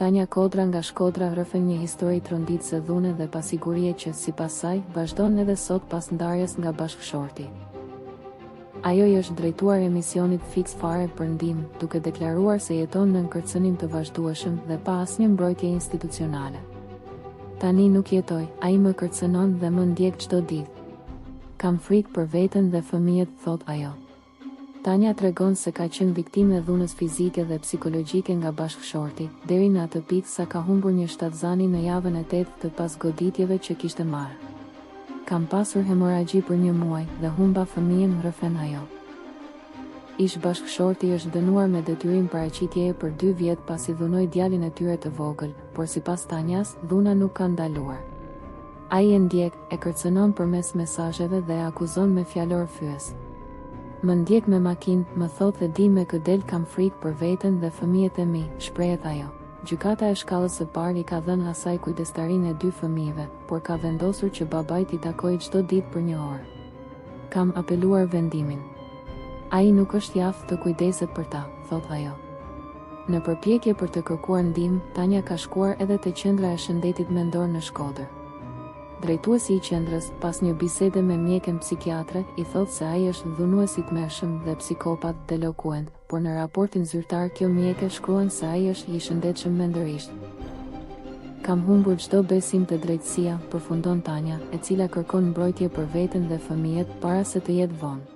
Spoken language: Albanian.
Tanja Kodra nga Shkodra rrëfen një histori tronditëse dhune dhe pasigurie që, sipas saj, vazhdon edhe sot pas ndarjes nga bashkëshorti. Ajo i është drejtuar emisionit Fix Fare për ndihmë, duke deklaruar se jeton në kërcënim të vazhdueshëm dhe pa asnjë mbrojtje institucionale. Tani nuk jetoj, ai më kërcënon dhe më ndjek çdo ditë. Kam frikë për veten dhe fëmijët, thot ajo. Tanja tregon se ka qenë viktimë e dhunës fizike dhe psikologjike nga bashkëshorti, deri në atë pikë sa ka humbur një shtatzani në javën e 8 të pasgoditjeve që kishte marrë. Kam pasur hemoragji për 1 muaj dhe humba fëmijën, rrëfen ajo. Ish bashkëshorti është dënuar me detyrim paraqitjeje për 2 vjet pasi dhunoi djalin e tyre të vogël, por sipas Tanjas, dhuna nuk ka ndaluar. Ai e ndjek, e kërcënon përmes mesazheve dhe e akuzon me fjalor fyes. Më ndjek me makinë, më thot dhe di me këdel kam frikë për veten dhe fëmijët e mi, shprehet ajo. Gjykata e shkallës së parë i ka dhënë asaj kujdestarinë e 2 fëmijëve, por ka vendosur që babait i takojë çdo ditë për 1 orë. Kam apeluar vendimin. Ai nuk është i aftë të kujdeset për ta, thot ajo. Në përpjekje për të kërkuar ndihmë, Tanja ka shkuar edhe te qendra e shëndetit mendor në Shkodër. Drejtuesi i qendrës, pas një bisede me mjekën psikiatre, i thot se ai është dhunues i tmerrshëm dhe psikopat delokuent, por në raportin zyrtar kjo mjekë shkruan se ai është i shëndetshëm mendërisht. Kam humbur çdo besim te drejtësia, përfundon Tanja, e cila kërkon mbrojtje për veten dhe fëmijët para se të jetë vonë.